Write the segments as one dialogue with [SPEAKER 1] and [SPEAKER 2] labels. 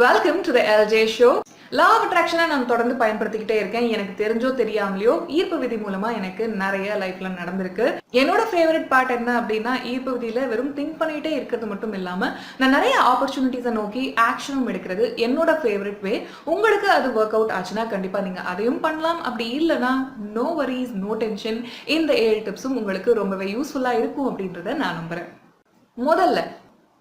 [SPEAKER 1] Welcome to the LJ show. Law of attraction நான் தொடர்ந்து பயன்படுத்திக்கிட்டே இருக்கேன். எனக்கு தெரிஞ்சோ தெரியாமலையோ ஈர்ப்பு விதி மூலமா எனக்கு நிறைய லைஃப்ல நடந்திருக்கு. என்னோட ஃபேவரட் பார்ட் என்ன அப்படின்னா ஈர்ப்பு விதியில வெறும் திங்க் பண்ணிட்டே இருக்கிறது மட்டும் இல்லாம நான் நிறைய ஆப்பர்ச்சுனிட்டிஸை நோக்கி ஆக்ஷனும் எடுக்கிறது என்னோட ஃபேவரட் வே. உங்களுக்கு அது ஒர்க் அவுட் ஆச்சுன்னா கண்டிப்பா நீங்க அதையும் பண்ணலாம். அப்படி இல்லைன்னா நோ வரிஸ் நோ டென்ஷன். இந்த 7 டிப்ஸும் உங்களுக்கு ரொம்பவே யூஸ்ஃபுல்லா இருக்கும் அப்படின்றத நான் நம்புறேன். முதல்ல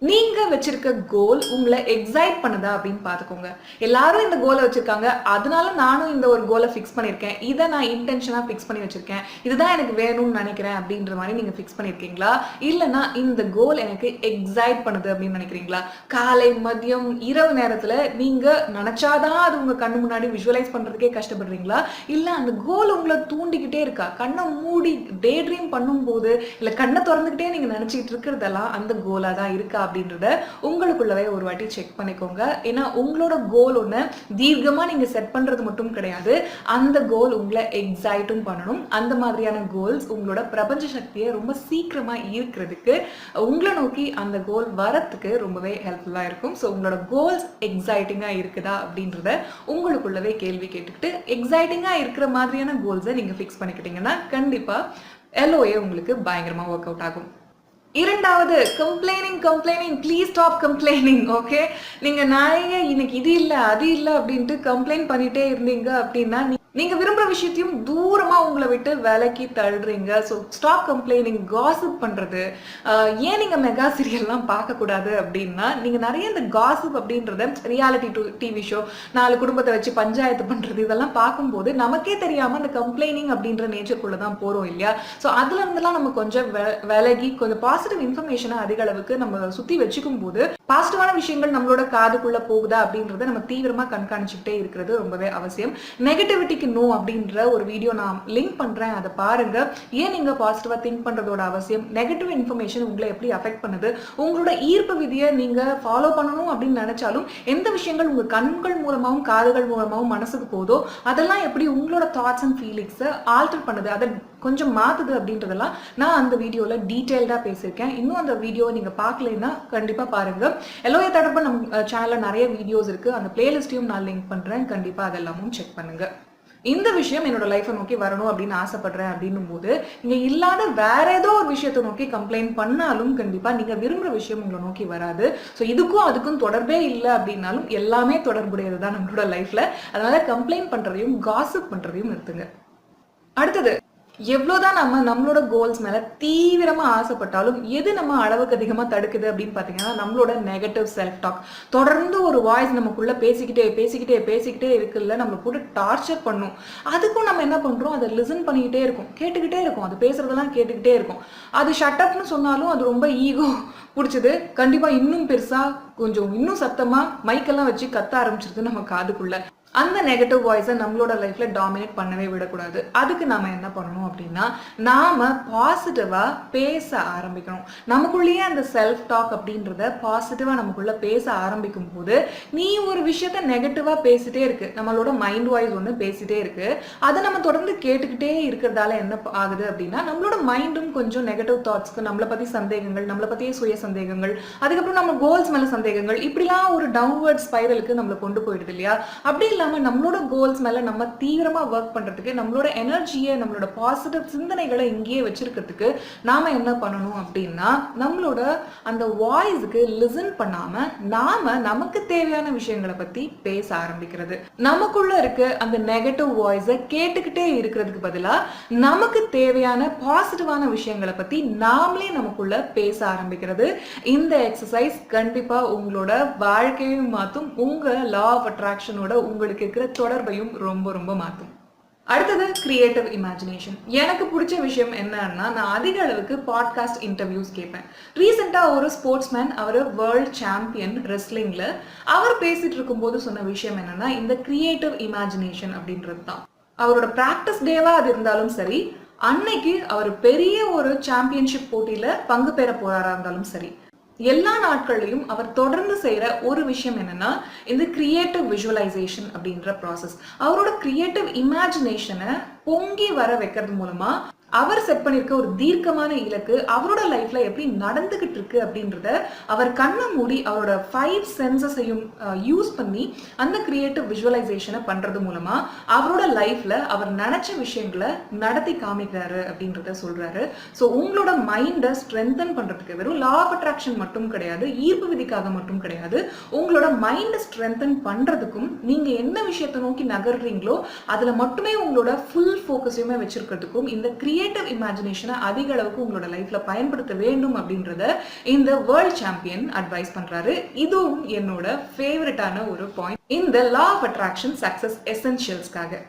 [SPEAKER 1] நீங்க வச்சிருக்க கோல் உங்களை எக்ஸைட் பண்ணுதா அப்படின்னு பாத்துக்கோங்க. எல்லாரும் இந்த கோலை வச்சிருக்காங்க, அதனால நானும் இந்த ஒரு கோலை ஃபிக்ஸ் பண்ணிருக்கேன், இதை நான் இன்டென்ஷனா ஃபிக்ஸ் பண்ணி வச்சிருக்கேன், இதுதான் எனக்கு வேணும்னு நினைக்கிறேன் அப்படின்ற மாதிரி நீங்க ஃபிக்ஸ் பண்ணிருக்கீங்களா? இல்லைன்னா இந்த கோல் எனக்கு எக்ஸைட் பண்ணுது அப்படின்னு நினைக்கிறீங்களா? காலை மதியம் இரவு நேரத்துல நீங்க நினைச்சாதான் அது உங்க கண்ணு முன்னாடி விஷுவலைஸ் பண்றதுக்கே கஷ்டப்படுறீங்களா? இல்ல அந்த கோல் உங்களை தூண்டிக்கிட்டே இருக்கா? கண்ணை மூடி டே ட்ரீம் பண்ணும் போது இல்ல கண்ணை திறந்துகிட்டே நீங்க நினைச்சிட்டு இருக்கிறதெல்லாம் அந்த கோலா தான் இருக்கா அப்படின்றத உங்களுக்குள்ளவே ஒரு வாட்டி செக் பண்ணிக்கோங்க. ஏன்னா உங்களோட கோல் ஒண்ணு தீர்க்கமா நீங்க செட் பண்றது மட்டும் கிடையாது, அந்த கோல் உங்களை எக்ஸைட்டும் பண்ணணும். அந்த மாதிரியான கோல்ஸ் உங்களோட பிரபஞ்ச சக்தியை ரொம்ப சீக்கிரமா ஈர்க்கிறதுக்கு உங்களை நோக்கி அந்த கோல் வரத்துக்கு ரொம்பவே ஹெல்ப்ஃபுல்லா இருக்கும். ஸோ உங்களோட கோல்ஸ் எக்ஸைட்டிங்கா இருக்குதா அப்படின்றத உங்களுக்குள்ளவே கேள்வி கேட்டுக்கிட்டு எக்ஸைட்டிங்கா இருக்கிற மாதிரியான கோல்ஸை நீங்க ஃபிக்ஸ் பண்ணிக்கிட்டீங்கன்னா கண்டிப்பா LOA உங்களுக்கு பயங்கரமா ஒர்க் அவுட் ஆகும். இரண்டாவது, complaining please stop complaining. Okay, நீங்க நிறைய இன்னைக்கு இது இல்லை அது இல்லை அப்படின்ட்டு கம்ப்ளைண்ட் பண்ணிட்டே இருந்தீங்க அப்படின்னா நீங்க விரும்புற விஷயத்தையும் தூரமா உங்களை விட்டு விலக்கி தள்ளுறீங்க. So stop complaining. காசிப் பண்றது, ஏன் நீங்க மெகா சீரியல்லாம் பார்க்க கூடாது அப்படின்னா நீங்க நிறைய இந்த காசிப் அப்படின்றத ரியாலிட்டி டிவி ஷோ 4 குடும்பத்தை வச்சு பஞ்சாயத்து பண்றது இதெல்லாம் பார்க்கும்போது நமக்கே தெரியாம அந்த கம்ப்ளைனிங் அப்படின்ற நேச்சருக்குள்ளதான் போறோம் இல்லையா? ஸோ அதுல இருந்தெல்லாம் நம்ம கொஞ்சம் விலகி கொஞ்சம் பாசிட்டிவ் இன்ஃபர்மேஷனை அதிக அளவுக்கு நம்ம சுத்தி வச்சுக்கும் போது பாசிட்டிவான விஷயங்கள் நம்மளோட காதுக்குள்ள போகுதா அப்படின்றத நம்ம தீவிரமா கண்காணிச்சுக்கிட்டே இருக்கிறது ரொம்பவே அவசியம். நெகட்டிவிட்டி நோ அப்படின்ற ஒரு வீடியோ நான் லிங்க் பண்றேன், அதை பாருங்க. ஏன் நீங்க பாசிட்டிவா திங்க் பண்றதோட அவசியம், நெகட்டிவ் இன்ஃபர்மேஷன் உங்களை எப்படி அஃபெக்ட் பண்ணுது, உங்களோட ஈர்ப்பு விதியை நீங்க ஃபாலோ பண்ணணும் அப்படின்னு நினைச்சாலும் எந்த விஷயங்கள் உங்க கண்கள் மூலமாவும் காதுகள் மூலமாவும் மனசுக்கு போதோ அதெல்லாம் எப்படி உங்களோட தாட்ஸ் அண்ட் ஃபீலிங்ஸை ஆல்டர் பண்ணுது, அதை கொஞ்சம் மாத்துது அப்படின்றதெல்லாம் நான் அந்த வீடியோல டீடைல்டா பேசியிருக்கேன். இன்னும் அந்த வீடியோவை நீங்க பார்க்கலைன்னா கண்டிப்பா பாருங்க. LOA தொடர்பு நம்ம சேனல்ல நிறைய வீடியோஸ் இருக்கு, அந்த பிளேலிஸ்டையும் நான் லிங்க் பண்றேன், கண்டிப்பா அதெல்லாமும் செக் பண்ணுங்க. இந்த விஷயம் என்னோட லைஃப்பை நோக்கி வரணும் அப்படின்னு ஆசைப்படுறேன் அப்படின்னும் போது நீங்க இல்லாத வேற ஏதோ ஒரு விஷயத்தை நோக்கி கம்ப்ளைண்ட் பண்ணாலும் கண்டிப்பா நீங்க விரும்புற விஷயம் உங்களை நோக்கி வராது. ஸோ இதுக்கும் அதுக்கும் தொடர்பே இல்லை அப்படின்னாலும் எல்லாமே தொடர்புடையதுதான் நம்மளோட லைஃப்ல. அதனால கம்ப்ளைண்ட் பண்றதையும் காசிப் பண்றதையும் நிறுத்துங்க. அடுத்தது, எவ்வளவுதான் நம்ம நம்மளோட கோல்ஸ் மேல தீவிரமா ஆசைப்பட்டாலும் எது நம்ம அளவுக்கு அதிகமா தடுக்குது அப்படின்னு பாத்தீங்கன்னா நம்மளோட நெகட்டிவ் செல்ஃப் டாக். தொடர்ந்து ஒரு வாய்ஸ் நமக்குள்ள பேசிக்கிட்டே இருக்குல்ல, நம்ம கூட டார்ச்சர் பண்ணும். அதுக்கும் நம்ம என்ன பண்றோம், அதை லிசன் பண்ணிக்கிட்டே இருக்கும், கேட்டுக்கிட்டே இருக்கும், அது பேசுறதெல்லாம் கேட்டுக்கிட்டே இருக்கும். அது ஷட்டப்னு சொன்னாலும் அது ரொம்ப ஈகோ பிடிச்சது, கண்டிப்பா இன்னும் பெருசா கொஞ்சம் இன்னும் சத்தமா மைக்கெல்லாம் வச்சு கத்த ஆரம்பிச்சிருது நம்ம காதுக்குள்ள. அந்த நெகட்டிவ் வாய்ஸை நம்மளோட லைஃப்ல டாமினேட் பண்ணவே விடக்கூடாது. அதுக்கு நாம என்ன பண்ணணும் அப்படின்னா நாம பாசிட்டிவா பேச ஆரம்பிக்கணும். நமக்குள்ளேயே அந்த செல்ஃப் டாக் அப்படின்றத பாசிட்டிவா நமக்குள்ள பேச ஆரம்பிக்கும் போது நீ ஒரு விஷயத்த நெகட்டிவா பேசிட்டே இருக்கு, நம்மளோட மைண்ட் வாய்ஸ் ஒன்று பேசிட்டே இருக்கு, அதை நம்ம தொடர்ந்து கேட்டுக்கிட்டே இருக்கிறதால என்ன ஆகுது அப்படின்னா நம்மளோட மைண்டும் கொஞ்சம் நெகட்டிவ் தாட்ஸ்க்கு, நம்மளை பத்தி சந்தேகங்கள், நம்மளை பத்தியே சுய சந்தேகங்கள், அதுக்கப்புறம் நம்ம கோல்ஸ் மேல சந்தேகங்கள், இப்படிலாம் ஒரு டவுன்வர்ட் ஸ்பைரலுக்கு நம்மளை கொண்டு போயிடுது இல்லையா? அப்படி நம்மளோட கோல்ஸ் மேல நம்ம தீவிரமா ஒர்க் பண்றதுக்கு, நம்மளோட எனர்ஜியை, நம்மளோட பாசிட்டிவ் சிந்தனைகளை இங்கேயே வச்சிருக்கிறதுக்கு நாம என்ன பண்ணணும் அப்படின்னா நம்மளோட அந்த வாய்ஸுக்கு லிசன் பண்ணாம நாம நமக்கு தேவையான விஷயங்களை பத்தி பேச ஆரம்பிக்கிறது. நமக்குள்ள இருக்க அந்த நெகட்டிவ் வாய்ஸை கேட்டுக்கிட்டே இருக்கிறதுக்கு பதிலா நமக்கு தேவையான பாசிட்டிவான விஷயங்களை பத்தி நாமளே நமக்குள்ள பேச ஆரம்பிக்கிறது. இந்த எக்ஸசைஸ் கண்டிப்பா உங்களோட வாழ்க்கையும் மாத்தும், உங்க லா ஆஃப் அட்ராக்ஷனோட உங்களுக்கு இருக்கிற தொடர்பையும் ரொம்ப ரொம்ப மாற்றும். அடுத்தது, கிரியேட்டிவ் இமேஜினேஷன். எனக்கு பிடிச்ச விஷயம் என்னன்னா நான் அதிக அளவுக்கு பாட்காஸ்ட் இன்டர்வியூஸ் கேட்பேன். ரீசெண்டா ஒரு ஸ்போர்ட்ஸ்மேன், அவர் வேர்ல்ட் சாம்பியன் ரெஸ்லிங்ல, அவர் பேசிட்டு இருக்கும் போது சொன்ன விஷயம் என்னன்னா இந்த கிரியேட்டிவ் இமேஜினேஷன் அப்படின்றது தான். அவரோட பிராக்டிஸ் டேவா அது இருந்தாலும் சரி, அன்னைக்கு அவர் பெரிய ஒரு சாம்பியன்ஷிப் போட்டியில பங்கு பெற போறாரா இருந்தாலும் சரி, எல்லா நாட்கள்லையும் அவர் தொடர்ந்து செய்யற ஒரு விஷயம் என்னன்னா இந்த கிரியேட்டிவ் விஷுவலைசேஷன் அப்படின்ற ப்ராசஸ். அவரோட கிரியேட்டிவ் இமேஜினேஷனை பொங்கி வர வைக்கிறது மூலமா அவர் செட் பண்ணிருக்க ஒரு தீர்க்கமான இலக்கு அவரோட லைஃப்ல எப்படி நடந்துகிட்டு இருக்கு அப்படின்றத அவர் கண்ணை மூடி அவரோட 5 சென்சஸையும் யூஸ் பண்ணி அந்த கிரியேட்டிவ் விஷுவலைசேஷனை பண்றது மூலமா அவரோட லைஃப்ல அவர் நினைச்ச விஷயங்களை நடத்தி காமிக்கிறாரு அப்படின்றத சொல்றாரு. ஸோ உங்களோட மைண்டை ஸ்ட்ரென்தன் பண்றதுக்கு வெறும் லா ஆஃப் அட்ராக்ஷன் மட்டும் கிடையாது, ஈர்ப்பு விதிக்காக மட்டும் கிடையாது, உங்களோட மைண்டை ஸ்ட்ரென்தன் பண்றதுக்கும் நீங்க என்ன விஷயத்தை நோக்கி நகர்றீங்களோ அதுல மட்டுமே உங்களோட ஃபுல் ஃபோக்கஸையுமே வச்சிருக்கிறதுக்கும் இந்த கிரியேட்டிவ் இமேஜினேஷனை அதிக அளவுக்கு உங்களோட லைஃப்ல பயன்படுத்த வேண்டும் அப்படின்றத இந்த வேர்ல்ட் சாம்பியன் அட்வைஸ் பண்றாரு. இதுவும் என்னோட ஃபேவரட்டான ஒரு பாயிண்ட் இந்த லா ஆஃப் அட்ராக்ஷன் சக்சஸ் எசென்ஷியல்ஸ்க்காக.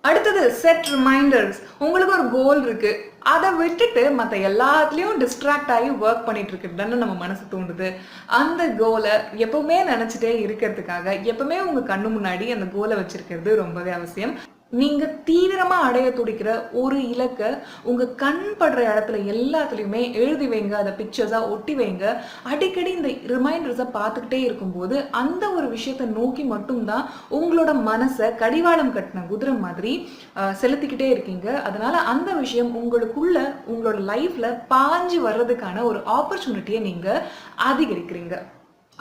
[SPEAKER 1] அடுத்தது செட் ரிமைண்டர்ஸ். உங்களுக்கு ஒரு கோல் இருக்கு, அதை விட்டுட்டு மற்ற எல்லாத்துலேயும் டிஸ்ட்ராக்ட் ஆகி ஒர்க் பண்ணிட்டு இருக்கிறது நம்ம மனசு தோணுது. அந்த கோலை எப்பவுமே நினைச்சிட்டே இருக்கிறதுக்காக எப்பவுமே உங்க கண்ணு முன்னாடி அந்த கோலை வச்சிருக்கிறது ரொம்பவே அவசியம். நீங்க தீவிரமா அடைய துடிக்கிற ஒரு இலக்கை உங்க கண் படுற இடத்துல எல்லாத்துலயுமே எழுதி வைங்க, அதை பிக்சர்ஸா ஒட்டி வைங்க. அடிக்கடி இந்த ரிமைண்டர்ஸை பார்த்துக்கிட்டே இருக்கும்போது அந்த ஒரு விஷயத்தை நோக்கி மட்டும்தான் உங்களோட மனசை கடிவாளம் கட்டின குதிரை மாதிரி செலுத்திக்கிட்டே இருக்கீங்க. அதனால அந்த விஷயம் உங்களுக்குள்ள உங்களோட லைஃப்ல பாஞ்சு வர்றதுக்கான ஒரு ஆப்பர்ச்சுனிட்டியை நீங்க அதிகரிக்கிறீங்க.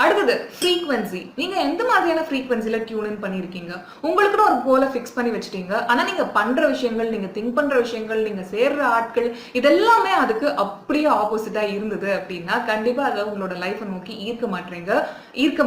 [SPEAKER 1] அடுத்தது ஃப்ரீக்வன்சி. நீங்க எந்த மாதிரியான ஃப்ரீக்வன்சில டியூன் இன் பண்ணிருக்கீங்க? உங்களுக்குன்னு ஒரு கோலை ஃபிக்ஸ் பண்ணி வச்சுட்டீங்க. ஆனா நீங்க பண்ற விஷயங்கள், நீங்க திங்க் பண்ற விஷயங்கள், நீங்க சேர்ற ஆட்கள் இதெல்லாமே அதுக்கு அப்படியே ஆப்போசிட்டா இருந்தது அப்படின்னா கண்டிப்பா அதை உங்களோட லைஃபை நோக்கி ஈர்க்க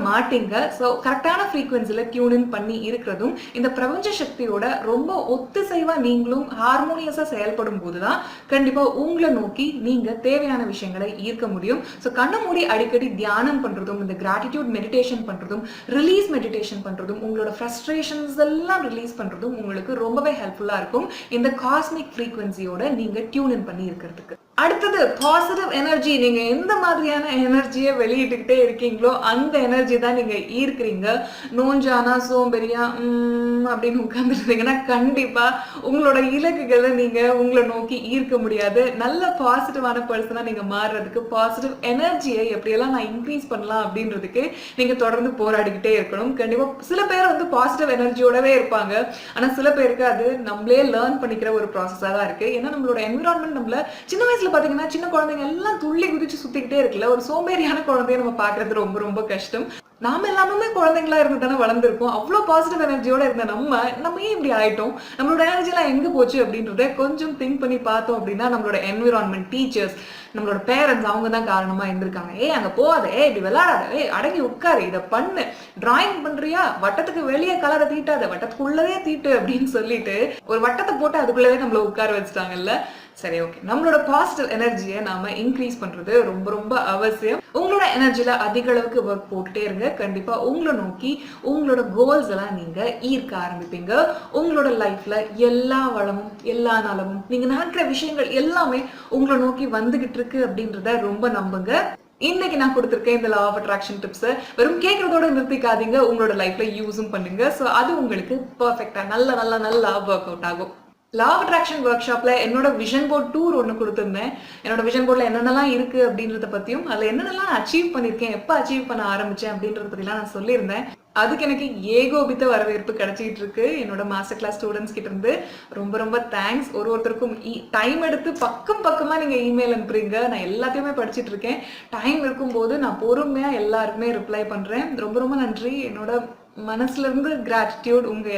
[SPEAKER 1] மாட்டீங்க. ஸோ கரெக்டான ஃப்ரீக்வன்சில டியூன் இன் பண்ணி இருக்கிறதும் இந்த பிரபஞ்ச சக்தியோட ரொம்ப ஒத்திசைவா நீங்களும் ஹார்மோனியஸா செயல்படும் போதுதான் கண்டிப்பா உங்களை நோக்கி நீங்க தேவையான விஷயங்களை ஈர்க்க முடியும். ஸோ கண்ணை மூடி அடிக்கடி தியானம் பண்றதும், இந்த கிராட்டிடியூட் மெடிடேஷன் பண்றதும், ரிலீஸ் மெடிடேஷன் பண்றதும், உங்களோட ஃப்ரஸ்ட்ரேஷன்ஸ் எல்லாம் ரிலீஸ் பண்றதும் உங்களுக்கு ரொம்பவே ஹெல்ப்ஃபுல்லா இருக்கும் இந்த காஸ்மிக் ஃப்ரீக்வன்சியோட நீங்க டியூன் இன் பண்ணி இருக்கிறதுக்கு. அடுத்தது பாசிட்டிவ் எனர்ஜி. நீங்க எந்த மாதிரியான எனர்ஜியை வெளியிட்டுக்கிட்டே இருக்கீங்களோ அந்த எனர்ஜி தான் நீங்க ஈர்க்கிறீங்க. நோஞ்சானா சோம்பெரியா அப்படின்னு உட்கார்ந்துருந்தீங்கன்னா கண்டிப்பா உங்களோட இலக்குகளை நீங்க உங்களை நோக்கி ஈர்க்க முடியாது. நல்ல பாசிட்டிவான பர்சனா நீங்க மாறுறதுக்கு பாசிட்டிவ் எனர்ஜியை எப்படியெல்லாம் நான் இன்க்ரீஸ் பண்ணலாம் அப்படின்றதுக்கு நீங்க தொடர்ந்து போராடிக்கிட்டே இருக்கணும். கண்டிப்பா சில பேர் வந்து பாசிட்டிவ் எனர்ஜியோடவே இருப்பாங்க. ஆனா சில பேருக்கு அது நம்மளே லேர்ன் பண்ணிக்கிற ஒரு ப்ராசஸா தான் இருக்கு. ஏன்னா நம்மளோட என்விரான்மெண்ட் நம்மள சின்ன வயசுல பாத்தீங்கன்னா சின்ன குழந்தைங்க எல்லாம் துள்ளி குதிச்சு சுத்திக்கிட்டே இருக்குல்ல. ஒரு சோம்பேறியான குழந்தைய நம்ம பாக்குறது ரொம்ப ரொம்ப கஷ்டம். நாம எல்லாமே குழந்தைங்களா இருந்து தானே வளர்ந்துருக்கோம். அவ்வளவு பாசிட்டிவ் எனர்ஜியோட இருந்த நம்ம ஏன் இப்படி ஆயிட்டோம்? நம்மளோட எனர்ஜி எல்லாம் எங்க போச்சு அப்படின்றத கொஞ்சம் திங்க் பண்ணி பார்த்தோம் அப்படின்னா நம்மளோட என்விரான்மெண்ட், டீச்சர்ஸ், நம்மளோட பேரண்ட்ஸ் அவங்க தான் காரணமா இருந்திருக்காங்க. அங்க போகாத, இப்படி விளையாடாத, அடங்கி உட்காரு, இதை பண்ணு, டிராயிங் பண்றியா, வட்டத்துக்கு வெளியே கலரை தீட்டாத, வட்டத்துக்குள்ளவே தீட்டு அப்படின்னு சொல்லிட்டு ஒரு வட்டத்தை போட்டு அதுக்குள்ளவே நம்மள உட்கார வச்சுட்டாங்கல்ல. சரி, ஓகே. நம்மளோட பாசிட்டிவ் எனர்ஜியை நாம இன்க்ரீஸ் பண்றது ரொம்ப ரொம்ப அவசியம். உங்களோட எனர்ஜில அதிக அளவுக்கு ஒர்க் போட்டுட்டே இருங்க. கண்டிப்பா உங்களை நோக்கி உங்களோட கோல்ஸ் எல்லாம் நீங்க ஈர்க்க ஆரம்பிப்பீங்க. உங்களோட லைஃப்ல எல்லா வளமும் எல்லா நலமும் நீங்க நினைக்கிற விஷயங்கள் எல்லாமே உங்களை நோக்கி வந்துகிட்டு இருக்கு அப்படின்றத ரொம்ப நம்புங்க. இன்னைக்கு நான் கொடுத்திருக்கேன் இந்த லா ஆஃப் அட்ராக்ஷன் டிப்ஸ் வெறும் கேட்கறதோட நிறுத்திக்காதீங்க, உங்களோட லைஃப்ல யூஸும் பண்ணுங்க. ஸோ அது உங்களுக்கு பர்ஃபெக்டா நல்லா ஒர்க் அவுட் ஆகும். லா ஆஃப் அட்ராக்ஷன் ஒர்க் ஷாப்ல என்னோட விஷன் போர்ட் டூர் ஒன்று கொடுத்துருந்தேன். என்னோட விஷன் போர்ட்ல என்னென்னலாம் இருக்கு அப்படின்றத பத்தியும் அதுல என்னென்னலாம் அச்சீவ் பண்ணிருக்கேன், எப்ப அச்சீவ் பண்ண ஆரம்பிச்சேன் அப்படின்றத பத்திலாம் நான் சொல்லியிருந்தேன். அதுக்கு எனக்கு ஏகோபித்த வரவேற்பு கிடைச்சிட்டு இருக்கு என்னோட மாஸ்டர் கிளாஸ் ஸ்டூடெண்ட்ஸ் கிட்ட இருந்து. ரொம்ப ரொம்ப தேங்க்ஸ். ஒருத்தருக்கும் டைம் எடுத்து பக்கமா நீங்க இமெயில் அனுப்புறீங்க. நான் எல்லாத்தையுமே படிச்சுட்டு இருக்கேன். டைம் இருக்கும்போது நான் பொறுமையா எல்லாருக்குமே ரிப்ளை பண்றேன். ரொம்ப ரொம்ப நன்றி. என்னோட மனசுல இருந்து கிராட்டிடியூட் உங்க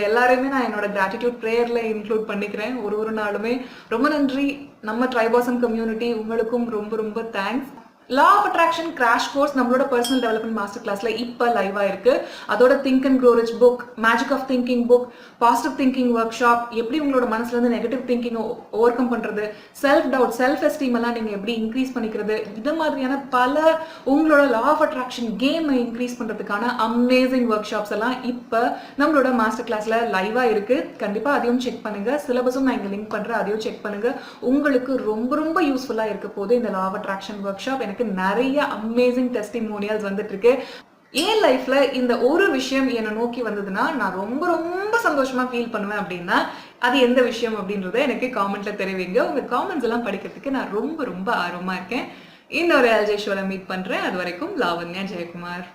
[SPEAKER 1] எல்லாரையுமே நான் என்னோட கிராட்டிடியூட் ப்ரேயர்ல இன்க்ளூட் பண்ணிக்கிறேன். ஒரு நாளுமே ரொம்ப நன்றி. நம்ம ட்ரைபாசம் கம்யூனிட்டி உங்களுக்கும் ரொம்ப ரொம்ப thanks. Law of attraction crash course நம்மளோட பர்சனல் டெவலப்மெண்ட் மாஸ்டர் கிளாஸ்ல இப்ப லைவா இருக்கு. அதோட think and grow rich book, magic of thinking book, positive thinking workshop, எப்படி உங்களோட மனசுல இருந்து நெகட்டிவ் திங்கிங் ஓவர் கம் பண்றது, செல்ஃப் டவுட், செல்ஃப் எஸ்டீம் எல்லாம் நீங்க எப்படி இன்க்ரீஸ் பண்ணிக்கிறது, இது மாதிரியான பல உங்களோட லா ஆஃப் அட்ராக்ஷன் கேமை இன்க்ரீஸ் பண்றதுக்கான அமேசிங் ஒர்க் ஷாப்ஸ் எல்லாம் இப்ப நம்மளோட மாஸ்டர் கிளாஸ்ல லைவா இருக்கு. கண்டிப்பா அதையும் செக் பண்ணுங்க. சிலபஸும் நான் இங்க லிங்க் பண்றேன், அதையும் செக் பண்ணுங்க. உங்களுக்கு ரொம்ப ரொம்ப யூஸ்ஃபுல்லா இருக்க போது இந்த law of attraction workshop. எனக்கு நிறைய அமேசிங் டெஸ்டிமோனியல்ஸ் வந்துட்டு இருக்கு. என் லைஃப்ல இந்த ஒரு விஷயம் என்னை நோக்கி வந்ததுன்னா நான் ரொம்ப ரொம்ப சந்தோஷமா ஃபீல் பண்ணுவேன். அப்படின்னா அது எந்த விஷயம் அப்படின்றத எனக்கு காமெண்ட்ல தெரிவிங்க. உங்க காமெண்ட்ஸ் எல்லாம் படிக்கிறதுக்கு நான் ரொம்ப ரொம்ப ஆர்வமா இருக்கேன். இன்னொரு எல்ஜே ஷோல மீட் பண்றேன். அது வரைக்கும் லாவண்யா ஜெயக்குமார்.